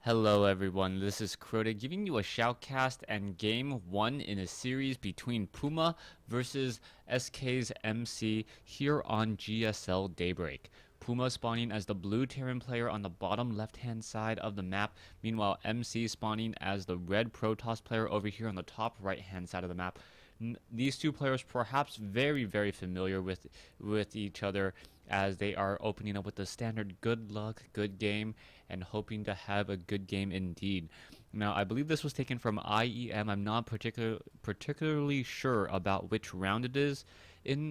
Hello everyone, this is Crota giving you a shoutcast and game 1 in a series between Puma versus SK's MC here on GSL Daybreak. Puma spawning as the blue Terran player on the bottom left hand side of the map, meanwhile MC spawning as the red Protoss player over here on the top right hand side of the map. These two players perhaps very familiar with each other, as they are opening up with the standard good luck, good game, and hoping to have a good game indeed. Now, I believe this was taken from IEM. I'm not particularly sure about which round it is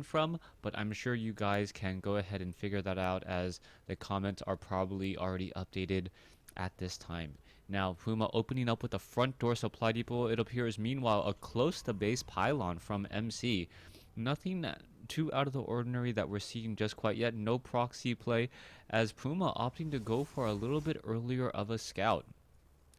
from, but I'm sure you guys can go ahead and figure that out, as the comments are probably already updated at this time. Now, Puma opening up with the front door supply depot. It appears, meanwhile, a close to base pylon from MC. Nothing too out of the ordinary that we're seeing just quite yet. No proxy play, as Puma opting to go for a little bit earlier of a scout.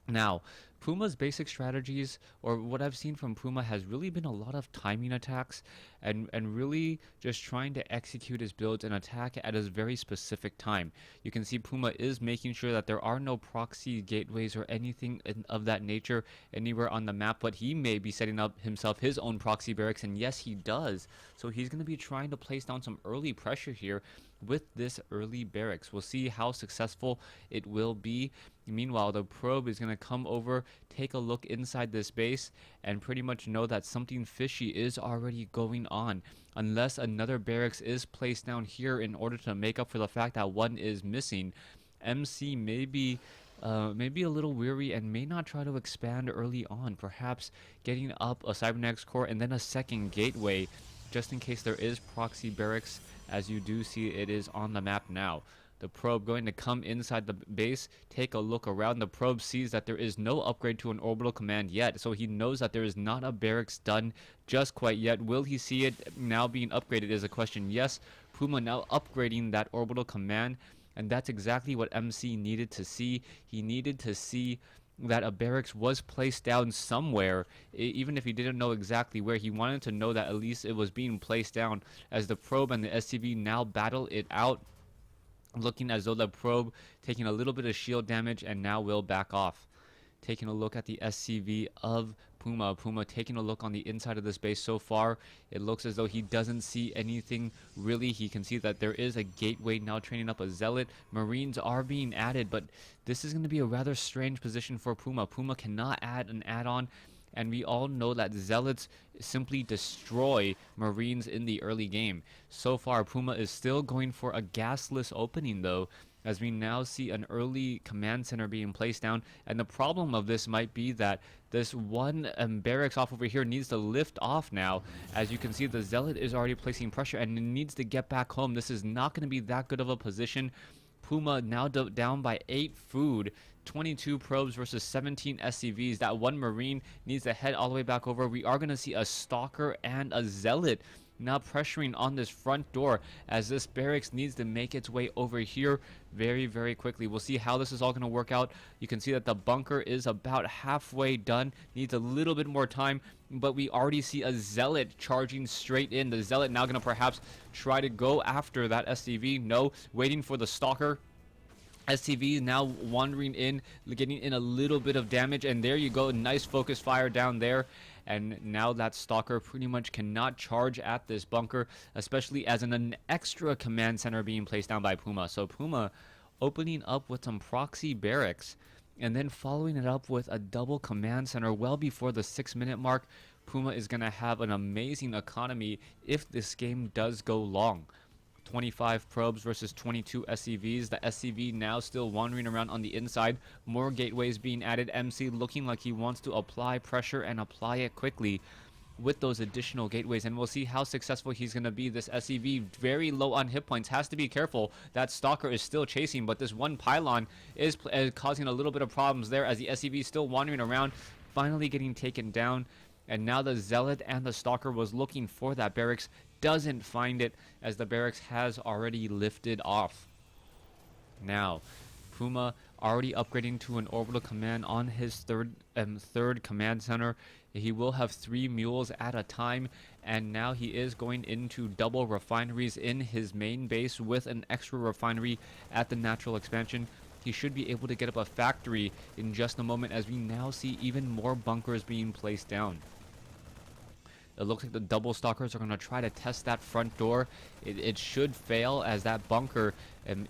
Now, Puma's basic strategies, or what I've seen from Puma, has really been a lot of timing attacks and really just trying to execute his builds and attack at a very specific time. You can see Puma is making sure that there are no proxy gateways or anything of that nature anywhere on the map, but he may be setting up himself his own proxy barracks, and yes, he does. So he's going to be trying to place down some early pressure here with this early barracks. We'll see how successful it will be. Meanwhile, the probe is going to come over, take a look inside this base, and pretty much know that something fishy is already going on, unless another barracks is placed down here in order to make up for the fact that one is missing. MC may be a little weary and may not try to expand early on, perhaps getting up a cybernetics core and then a second gateway, just in case there is proxy barracks, as you do see it is on the map now. The probe going to come inside the base, take a look around. The probe sees that there is no upgrade to an orbital command yet, so he knows that there is not a barracks done just quite yet. Will he see it now being upgraded is a question. Yes, Puma now upgrading that orbital command, and that's exactly what MC needed to see. He needed to see that a barracks was placed down somewhere, even if he didn't know exactly where. He wanted to know that at least it was being placed down, as the probe and the SCV now battle it out, looking as though the probe taking a little bit of shield damage and now will back off. Taking a look at the SCV of Puma. Puma taking a look on the inside of this base. So far, it looks as though he doesn't see anything really. He can see that there is a gateway now training up a zealot. Marines are being added, but this is going to be a rather strange position for Puma. Puma cannot add an add-on, and we all know that zealots simply destroy Marines in the early game. So far, Puma is still going for a gasless opening though, as we now see an early command center being placed down. And the problem of this might be that this one barracks off over here needs to lift off now. As you can see, the zealot is already placing pressure and it needs to get back home. This is not going to be that good of a position. Puma now down by 8 food, 22 probes versus 17 SCVs. That one Marine needs to head all the way back over. We are going to see a Stalker and a Zealot now pressuring on this front door, as this barracks needs to make its way over here very quickly. We'll see how this is all going to work out. You can see that the bunker is about halfway done, needs a little bit more time, but we already see a Zealot charging straight in. The Zealot now going to perhaps try to go after that SCV. No, waiting for the Stalker. SCV now wandering in, getting in a little bit of damage, and there you go, nice focus fire down there. And now that Stalker pretty much cannot charge at this bunker, especially as an extra command center being placed down by Puma. So Puma opening up with some proxy barracks, and then following it up with a double command center well before the 6-minute mark. Puma is going to have an amazing economy if this game does go long. 25 probes versus 22 SCVs. The SCV now still wandering around on the inside. More gateways being added. MC looking like he wants to apply pressure and apply it quickly with those additional gateways, and we'll see how successful he's going to be. This SCV very low on hit points, has to be careful. That Stalker is still chasing, but this one pylon is causing a little bit of problems there, as the SCV is still wandering around, finally getting taken down. And now the Zealot and the Stalker was looking for that barracks, doesn't find it, as the barracks has already lifted off. Now, Puma already upgrading to an orbital command on his third command center. He will have 3 mules at a time, and now he is going into double refineries in his main base with an extra refinery at the natural expansion. he should be able to get up a factory in just a moment, as we now see even more bunkers being placed down. It looks like the double stalkers are going to try to test that front door. It should fail, as that bunker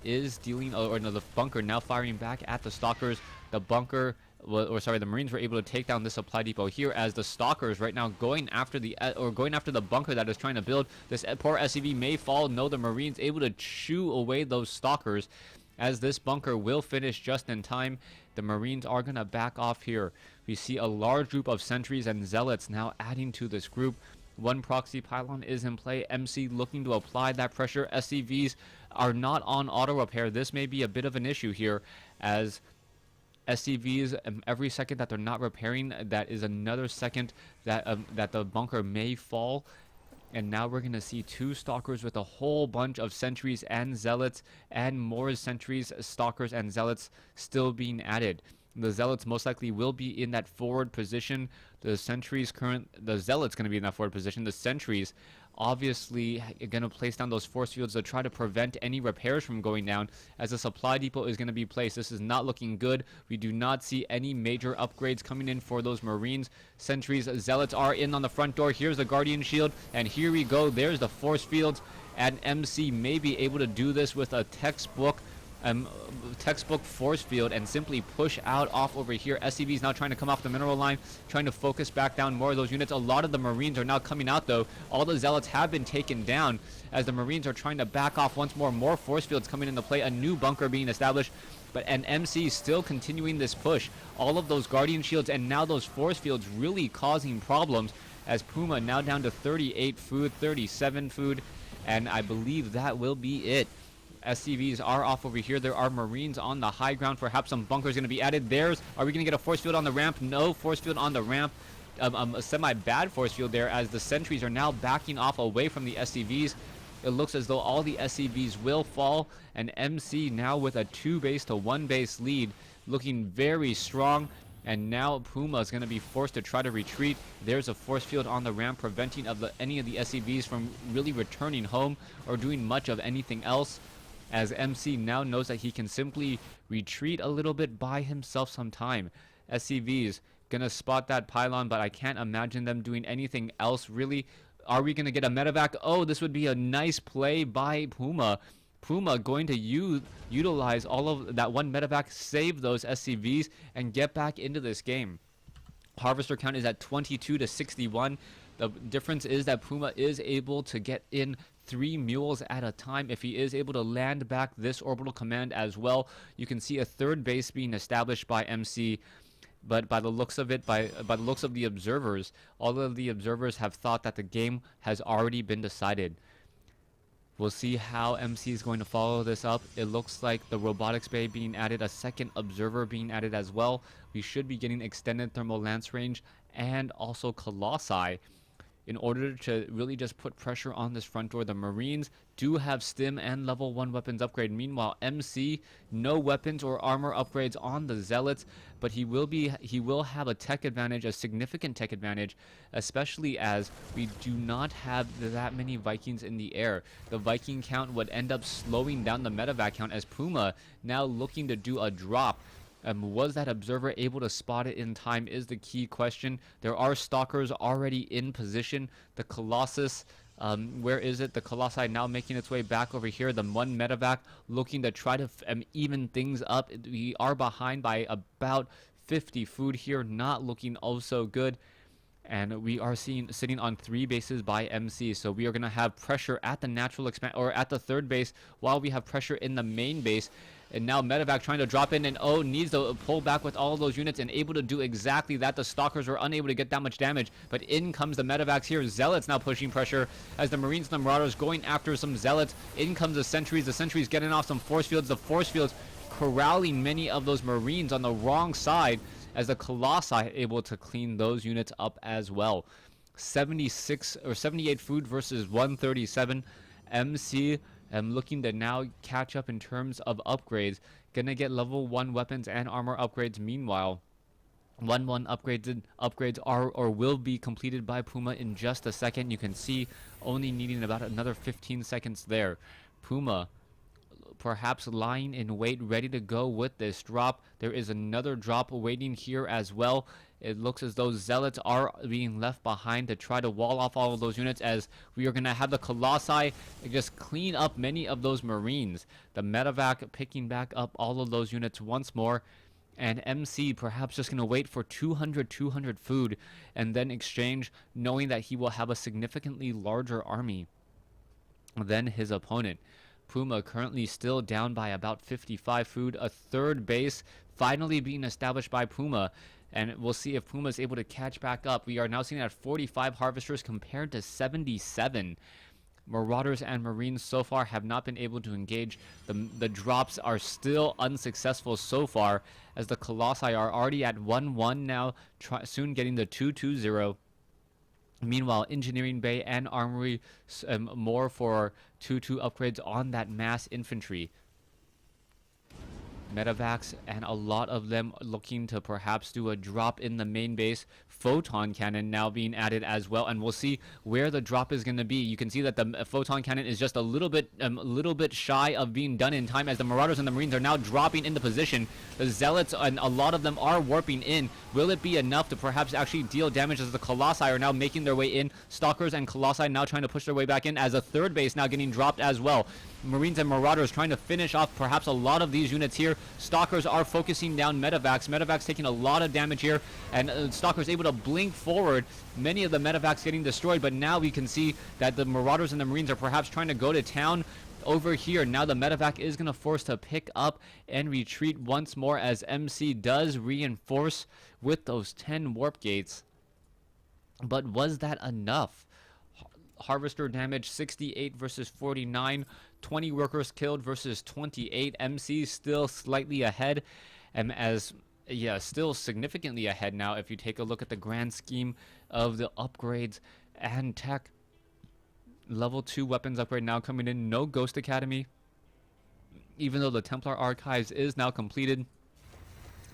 is dealing, or no, the bunker now firing back at the stalkers. The bunker, the Marines were able to take down the supply depot here, as the stalkers right now going after the bunker that is trying to build. This poor SCV may fall. No, the Marines able to shoo away those stalkers, as this bunker will finish just in time. The Marines are going to back off here. We see a large group of sentries and zealots now adding to this group. One proxy pylon is in play. MC looking to apply that pressure. SCVs are not on auto repair. This may be a bit of an issue here, as SCVs, every second that they're not repairing, that is another second that that the bunker may fall. And now we're going to see two stalkers with a whole bunch of sentries and zealots, and more sentries, stalkers, and zealots still being added. The zealots most likely will be in that forward position. The zealots going to be in that forward position. The sentries obviously going to place down those force fields to try to prevent any repairs from going down, as a supply depot is going to be placed. This is not looking good. We do not see any major upgrades coming in for those Marines. Sentries, zealots are in on the front door. Here's the Guardian Shield, and here we go. There's the force fields, and MC may be able to do this with a textbook force field and simply push out off over here. SCV is now trying to come off the mineral line, trying to focus back down more of those units. A lot of the Marines are now coming out, though. All the zealots have been taken down, as the Marines are trying to back off once more. More force fields coming into play, a new bunker being established, and MC still continuing this push. All of those Guardian Shields and now those force fields really causing problems, as Puma now down to 38 food, 37 food, and I believe that will be it. SCVs are off over here. There are Marines on the high ground. Perhaps some bunkers going to be added. Are we going to get a force field on the ramp? No force field on the ramp. A semi-bad force field there, as the sentries are now backing off away from the SCVs. It looks as though all the SCVs will fall, and MC now with a 2-base to 1-base lead, looking very strong. And now Puma is going to be forced to try to retreat. There's a force field on the ramp, preventing any of the SCVs from really returning home or doing much of anything else, as MC now knows that he can simply retreat a little bit, buy himself some time. SCVs gonna spot that pylon, but I can't imagine them doing anything else really. Are we gonna get a medevac? Oh, this would be a nice play by Puma. Puma going to utilize all of that one medevac, save those SCVs, and get back into this game. Harvester count is at 22 to 61. The difference is that Puma is able to get in 3 mules at a time. If he is able to land back this orbital command as well, you can see a 3rd base being established by MC. But by the looks of it, by the looks of the observers, all of the observers have thought that the game has already been decided. We'll see how MC is going to follow this up. It looks like the robotics bay being added, a 2nd observer being added as well. We should be getting extended thermal lance range and also Colossi, in order to really just put pressure on this front door. The Marines do have stim and level 1 weapons upgrade. Meanwhile, MC, no weapons or armor upgrades on the zealots, but he will have a tech advantage, a significant tech advantage, especially as we do not have that many Vikings in the air. The Viking count would end up slowing down the medevac count, as Puma now looking to do a drop. Was that observer able to spot it in time is the key question. There are stalkers already in position. The Colossus, where is it? The Colossi now making its way back over here. The one medevac looking to try to even things up. We are behind by about 50 food here, not looking oh so good. And we are sitting on 3 bases by MC, so we are going to have pressure at the natural expand, or at the 3rd base, while we have pressure in the main base. And now medevac trying to drop in, and needs to pull back with all those units, and able to do exactly that. The stalkers were unable to get that much damage, but in comes the medevacs here. Zealots now pushing pressure, as the Marines and the Marauders going after some zealots. In comes the sentries getting off some force fields. The force fields corralling many of those Marines on the wrong side, as the Colossi able to clean those units up as well. 76 or 78 food versus 137. MC looking to now catch up in terms of upgrades. Gonna get level 1 weapons and armor upgrades. Meanwhile, 1-1 upgrades are or will be completed by Puma in just a second. You can see only needing about another 15 seconds there. Puma perhaps lying in wait, ready to go with this drop. There is another drop waiting here as well. It looks as though Zealots are being left behind to try to wall off all of those units, as we are going to have the Colossi just clean up many of those Marines. The Medevac picking back up all of those units once more. And MC perhaps just going to wait for 200 food and then exchange, knowing that he will have a significantly larger army than his opponent. Puma currently still down by about 55 food. A third base finally being established by Puma. And we'll see if Puma is able to catch back up. We are now sitting at 45 harvesters compared to 77. Marauders and Marines so far have not been able to engage. The drops are still unsuccessful so far, as the Colossi are already at 1-1 now, soon getting the 2-2-0. Meanwhile, Engineering Bay and Armory more for 2-2 upgrades on that mass infantry. Medevacs, and a lot of them looking to perhaps do a drop in the main base. Photon cannon now being added as well, and we'll see where the drop is going to be. You can see that the photon cannon is just a little bit shy of being done in time, as the Marauders and the Marines are now dropping into position. The Zealots and a lot of them are warping in. Will it be enough to perhaps actually deal damage, as the Colossi are now making their way in? Stalkers and Colossi now trying to push their way back in, as a third base now getting dropped as well. Marines and Marauders trying to finish off perhaps a lot of these units here. Stalkers are focusing down Medevacs. Medevacs taking a lot of damage here, and Stalkers able to blink forward. Many of the Medevacs getting destroyed, but now we can see that the Marauders and the Marines are perhaps trying to go to town over here. Now the Medevac is going to force to pick up and retreat once more, as MC does reinforce with those 10 warp gates. But was that enough? Harvester damage 68 versus 49, 20 workers killed versus 28. MC still slightly ahead, and still significantly ahead now if you take a look at the grand scheme of the upgrades and tech. Level 2 weapons upgrade now coming in. No Ghost Academy, even though the Templar Archives is now completed.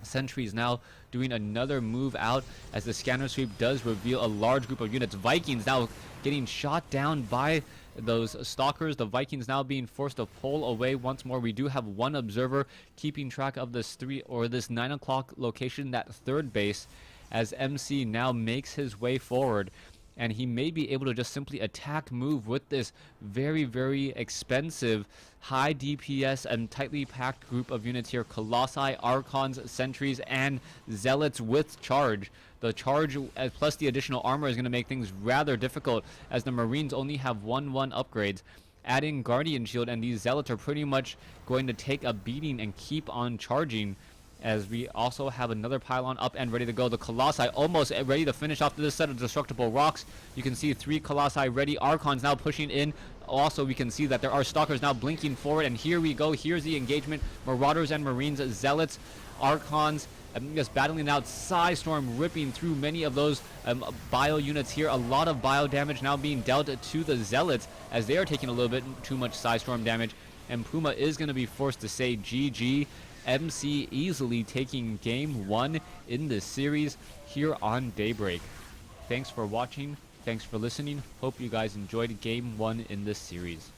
Sentries now doing another move out, as the scanner sweep does reveal a large group of units. Vikings now getting shot down by those Stalkers. The Vikings now being forced to pull away once more. We do have one observer keeping track of this 9 o'clock location, that third base, as MC now makes his way forward. And he may be able to just simply attack move with this very, very expensive high DPS and tightly packed group of units here. Colossi, Archons, Sentries, and Zealots with charge. The charge plus the additional armor is going to make things rather difficult, as the Marines only have 1-1 upgrades. Adding Guardian Shield, and these Zealots are pretty much going to take a beating and keep on charging, as we also have another pylon up and ready to go. The Colossi almost ready to finish off this set of destructible rocks. You can see 3 Colossi ready. Archons now pushing in. Also, we can see that there are Stalkers now blinking forward, and here we go. Here's the engagement. Marauders and Marines, Zealots, Archons, just battling out. Psystorm ripping through many of those bio units here. A lot of bio damage now being dealt to the Zealots, as they are taking a little bit too much Psystorm damage. And Puma is going to be forced to say GG. MC easily taking game 1 in this series here on Daybreak. Thanks for watching. Thanks for listening. Hope you guys enjoyed game 1 in this series.